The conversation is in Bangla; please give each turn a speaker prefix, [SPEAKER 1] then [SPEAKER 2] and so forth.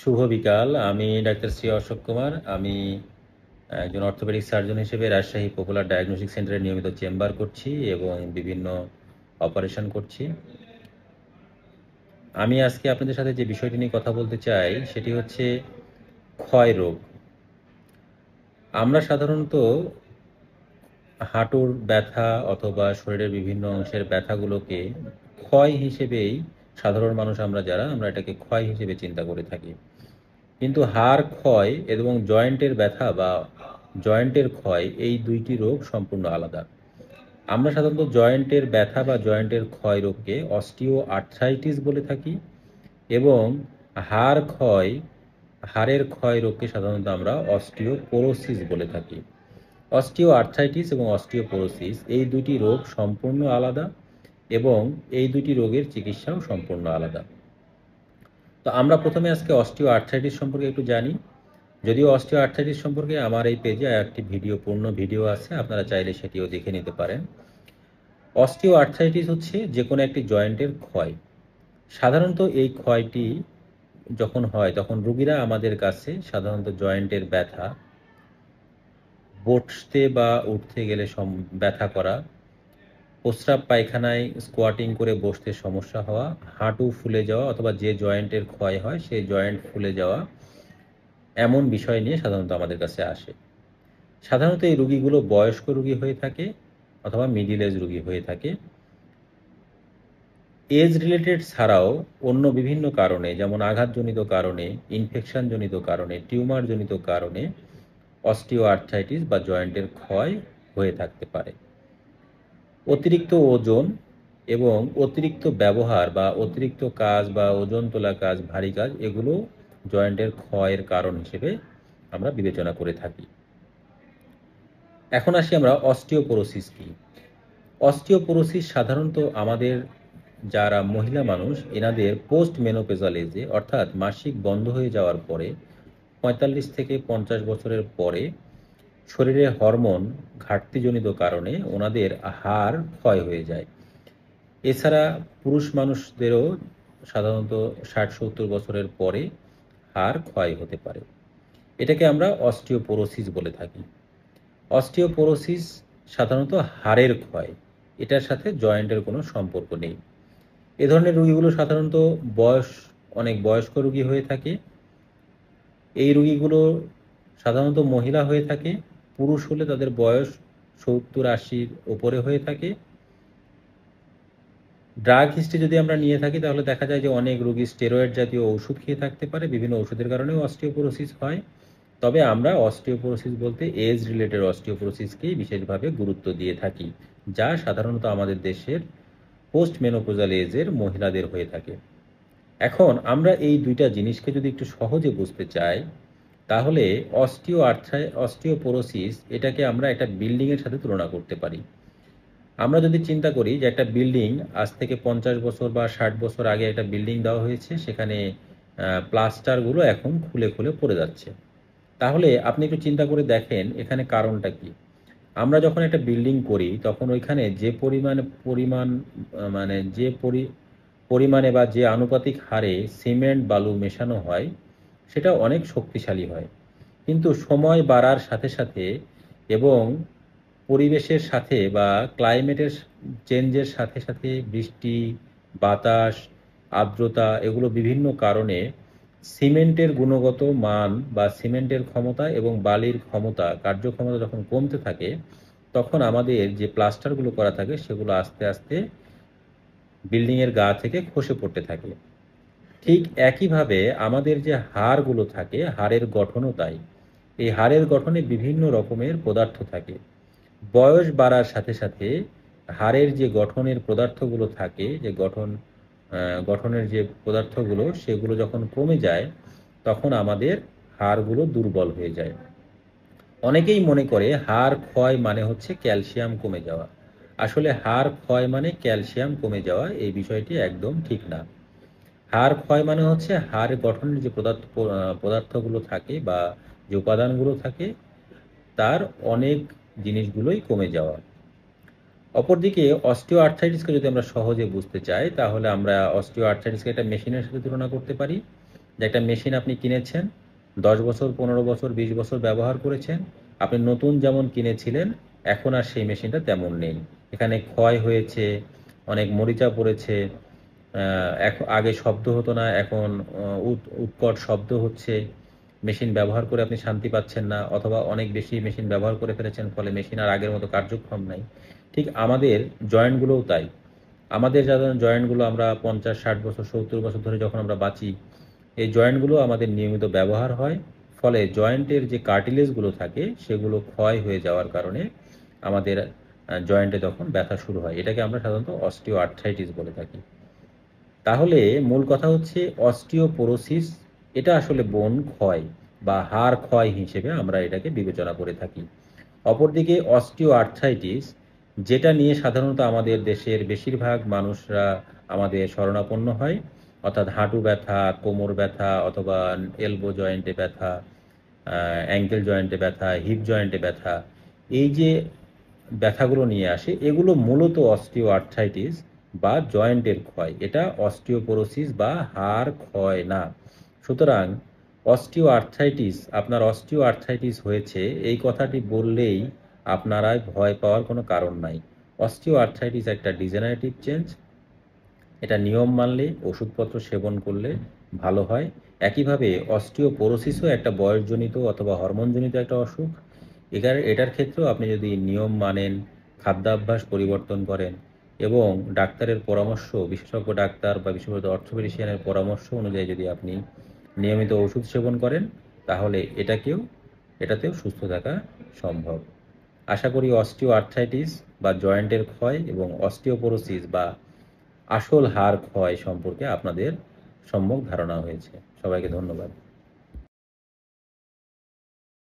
[SPEAKER 1] শুভ বিকাল। আমি ডাক্তার শ্রী অশোক কুমার। আমি একজন অর্থোপেডিক সার্জন হিসেবে রাজশাহী পপুলার ডায়াগনস্টিক সেন্টারে নিয়মিত চেম্বার করছি এবং বিভিন্ন অপারেশন করছি। আমি আজকে আপনাদের সাথে যে বিষয়টি নিয়ে কথা বলতে চাই সেটি হচ্ছে ক্ষয় রোগ। আমরা সাধারণত হাঁটুর ব্যথা অথবা শরীরের বিভিন্ন অংশের ব্যথাগুলোকে ক্ষয় হিসেবেই, সাধারণ মানুষ আমরা যারা, আমরা এটাকে ক্ষয় হিসেবে চিন্তা করে থাকি। কিন্তু হাড় ক্ষয় এবং জয়েন্টের ব্যথা বা জয়েন্টের ক্ষয়, এই দুইটি রোগ সম্পূর্ণ আলাদা। আমরা সাধারণত জয়েন্টের ব্যথা বা জয়েন্টের ক্ষয় রোগকে অস্টিও আর্থ্রাইটিস বলে থাকি এবং হাড় ক্ষয়, হাড়ের ক্ষয় রোগকে সাধারণত আমরা অস্টিওপোরোসিস বলে থাকি। অস্টিও আর্থ্রাইটিস এবং অস্টিওপোরোসিস এই দুটি রোগ সম্পূর্ণ আলাদা এবং এই দুটি রোগের চিকিৎসাও সম্পূর্ণ আলাদা। তো আমরা প্রথমে আজকে অস্টিও আর্থ্রাইটিস সম্পর্কে একটু জানি। যদিও অস্টিও আর্থ্রাইটিস সম্পর্কে আমার এই পেজে একটি পূর্ণ ভিডিও আছে, আপনারা চাইলে সেটিও দেখে নিতে পারেন। অস্টিও আর্থ্রাইটিস হচ্ছে যে কোনো একটি জয়েন্টের ক্ষয়। সাধারণত এই ক্ষয়টি যখন হয় তখন রোগীরা আমাদের কাছে সাধারণত জয়েন্টের ব্যথা, বসতে বা উঠতে গেলে ব্যথা করা, প্রস্রাব পায়খানায় স্কোয়াটিং করে বসতে সমস্যা হওয়া, হাঁটু ফুলে যাওয়া অথবা যে জয়েন্টের ক্ষয় হয় সেই জয়েন্ট ফুলে যাওয়া, এমন বিষয় নিয়ে সাধারণত আমাদের কাছে আসে। সাধারণত এই রোগীগুলো বয়স্ক রোগী হয়ে থাকে অথবা মিডিল এজ রোগী হয়ে থাকে। এজ রিলেটেড ছাড়াও অন্য বিভিন্ন কারণে, যেমন আঘাতজনিত কারণে, ইনফেকশনজনিত কারণে, টিউমারজনিত কারণে অস্টিও আর্থ্রাইটিস বা জয়েন্টের ক্ষয় হয়ে থাকতে পারে। অতিরিক্ত ওজন এবং অতিরিক্ত ব্যবহার বা অতিরিক্ত কাজ বা ওজন তোলা কাজ, ভারী কাজ, এগুলো জয়েন্টের ক্ষয়ের কারণ হিসেবে আমরা বিবেচনা করে থাকি। এখন আসি আমরা অস্টিওপোরোসিস কি। অস্টিওপোরোসিস সাধারণত আমাদের যারা মহিলা মানুষ, এনাদের পোস্ট মেনোপেজাল এজে, অর্থাৎ মাসিক বন্ধ হয়ে যাওয়ার পরে ৪৫ থেকে ৫০ বছরের পরে শরীরে হরমোন ঘাটতিজনিত কারণে ওনাদের হাড় ক্ষয় হয়ে যায়। এছাড়া পুরুষ মানুষদেরও সাধারণত ৬০-৭০ বছরের পরে হাড় ক্ষয় হতে পারে। এটাকে আমরা অস্টিওপোরোসিস বলে থাকি। অস্টিওপোরোসিস সাধারণত হাড়ের ক্ষয়, এটার সাথে জয়েন্টের কোনো সম্পর্ক নেই। এ ধরনের রোগীগুলো সাধারণত অনেক বয়স্ক রোগী হয়ে থাকে। এই রোগীগুলো সাধারণত মহিলা হয়ে থাকে। পুরুষ হলে তাদের বয়স ৭০-৮০ ওপরে হয়ে থাকে। ড্রাগ হিস্ট্রি যদি আমরা নিয়ে থাকি তাহলে দেখা যায় যে অনেক রোগী স্টেরয়েড জাতীয় ওষুধ খেয়ে থাকতে পারে, বিভিন্ন ওষুধের কারণেও অস্টিওপোরোসিস হয়। তবে আমরা অস্টিওপোরোসিস বলতে এজ রিলেটেড অস্টিওপোরোসিসকেই বিশেষভাবে গুরুত্ব দিয়ে থাকি, যা সাধারণত আমাদের দেশের পোস্ট মেনোপোজাল এজের মহিলাদের হয়ে থাকে। এখন আমরা এই দুইটা জিনিসকে যদি একটু সহজে বুঝতে চাই, তাহলে অস্টিওপোরোসিস এটাকে আমরা একটা বিল্ডিংয়ের সাথে তুলনা করতে পারি। আমরা যদি চিন্তা করি যে একটা বিল্ডিং আজ থেকে ৫০ বছর বা ৬০ বছর আগে একটা বিল্ডিং দেওয়া হয়েছে, সেখানে প্লাস্টারগুলো এখন খুলে খুলে পড়ে যাচ্ছে। তাহলে আপনি একটু চিন্তা করে দেখেন এখানে কারণটা কি। আমরা যখন একটা বিল্ডিং করি তখন ওইখানে যে পরিমাণ মানে যে পরিমাণে বা যে আনুপাতিক হারে সিমেন্ট বালু মেশানো হয় সেটা অনেক শক্তিশালী হয়। কিন্তু সময় বাড়ার সাথে সাথে এবং পরিবেশের সাথে বা ক্লাইমেটের চেঞ্জের সাথে সাথে বৃষ্টি, বাতাস, আর্দ্রতা, এগুলো বিভিন্ন কারণে সিমেন্টের গুণগত মান বা সিমেন্টের ক্ষমতা এবং বালির ক্ষমতা, কার্যক্ষমতা যখন কমতে থাকে, তখন আমাদের যে প্লাস্টারগুলো করা থাকে সেগুলো আস্তে আস্তে বিল্ডিংয়ের গা থেকে খসে পড়তে থাকে। ঠিক একইভাবে আমাদের যে হাড়গুলো থাকে, হাড়ের গঠনও তাই। এই হাড়ের গঠনে বিভিন্ন রকমের পদার্থ থাকে। বয়স বাড়ার সাথে সাথে হাড়ের যে গঠনের পদার্থগুলো থাকে, যে গঠনের যে পদার্থগুলো, সেগুলো যখন কমে যায় তখন আমাদের হাড়গুলো দুর্বল হয়ে যায়। অনেকেই মনে করে হাড় ক্ষয় মানে হচ্ছে ক্যালসিয়াম কমে যাওয়া। আসলে হাড় ক্ষয় মানে ক্যালসিয়াম কমে যাওয়া, এই বিষয়টি একদম ঠিক না। হাড় ক্ষয় মানে হচ্ছে হাড় গঠনের যে পদার্থগুলো থাকে বা যে উপাদানগুলো থাকে, তার অনেক জিনিসগুলোই কমে যাওয়া। অপরদিকে অস্টিও আর্থ্রাইটিসকে যদি আমরা সহজে বুঝতে চাই তাহলে আমরা অস্টিও আর্থ্রাইটিসকে একটা মেশিনের সাথে তুলনা করতে পারি। যে একটা মেশিন আপনি কিনেছেন, 10 বছর, 15 বছর, 20 বছর ব্যবহার করেছেন, আপনি নতুন যেমন কিনেছিলেন এখন আর সেই মেশিনটা তেমন নেই। এখানে ক্ষয় হয়েছে, অনেক মরিচা পড়েছে, আগে শব্দ হতো না, এখন উৎকট শব্দ হচ্ছে। মেশিন ব্যবহার করে আপনি শান্তি পাচ্ছেন না, অথবা অনেক বেশি মেশিন ব্যবহার করে ফেলেছেন, ফলে মেশিন আর আগের মতো কার্যক্ষম নাই। ঠিক আমাদের জয়েন্টগুলোও তাই। আমাদের সাধারণ জয়েন্টগুলো আমরা 50, 60 বছর, 70 বছর ধরে যখন আমরা বাঁচি, এই জয়েন্টগুলো আমাদের নিয়মিত ব্যবহার হয়, ফলে জয়েন্টের যে কার্টিলেজগুলো থাকে সেগুলো ক্ষয় হয়ে যাওয়ার কারণে আমাদের জয়েন্টে তখন ব্যথা শুরু হয়। এটাকে আমরা সাধারণত অস্টিও আর্থ্রাইটিস বলে থাকি। তাহলে মূল কথা হচ্ছে অস্টিওপোরোসিস, এটা আসলে বোন ক্ষয় বা হাড় ক্ষয় হিসেবে আমরা এটাকে বিবেচনা করে থাকি। অপরদিকে অস্টিও আর্থ্রাইটিস, যেটা নিয়ে সাধারণত আমাদের দেশের বেশিরভাগ মানুষরা আমাদের শরণাপন্ন হয়, অর্থাৎ হাঁটু ব্যথা, কোমর ব্যথা, অথবা এলবো জয়েন্টে ব্যথা, অ্যাঙ্কেল জয়েন্টে ব্যথা, হিপ জয়েন্টে ব্যথা, এই যে ব্যথাগুলো নিয়ে আসে, এগুলো মূলত অস্টিও আর্থ্রাইটিস বা জয়েন্টের ক্ষয়। এটা অস্টিওপোরোসিস বা হাড় ক্ষয় না। সুতরাং অস্টিও আর্থ্রাইটিস, আপনার অস্টিও আর্থ্রাইটিস হয়েছে এই কথাটি বললেই আপনারা ভয় পাওয়ার কোনো কারণ নাই। অস্টিও আর্থ্রাইটিস একটা ডিজেনারেটিভ চেঞ্জ। এটা নিয়ম মানলে, ওষুধপত্র সেবন করলে ভালো হয়। একইভাবে অস্টিওপোরোসিসও একটা বয়সজনিত অথবা হরমোনজনিত একটা অসুখ। এটার ক্ষেত্রেও আপনি যদি নিয়ম মানেন, খাদ্যাভ্যাস পরিবর্তন করেন এবং ডাক্তারের পরামর্শ, বিশেষজ্ঞ ডাক্তার বা বিশেষজ্ঞ অর্থোপেডিশিয়ানের পরামর্শ অনুযায়ী যদি আপনি নিয়মিত ওষুধ সেবন করেন, তাহলে এটাতেও সুস্থ থাকা সম্ভব। আশা করি অস্টিও আর্থ্রাইটিস বা জয়েন্টের ক্ষয় এবং অস্টিওপোরোসিস বা আসল হাড় ক্ষয় সম্পর্কে আপনাদের সম্যক ধারণা হয়েছে। সবাইকে ধন্যবাদ।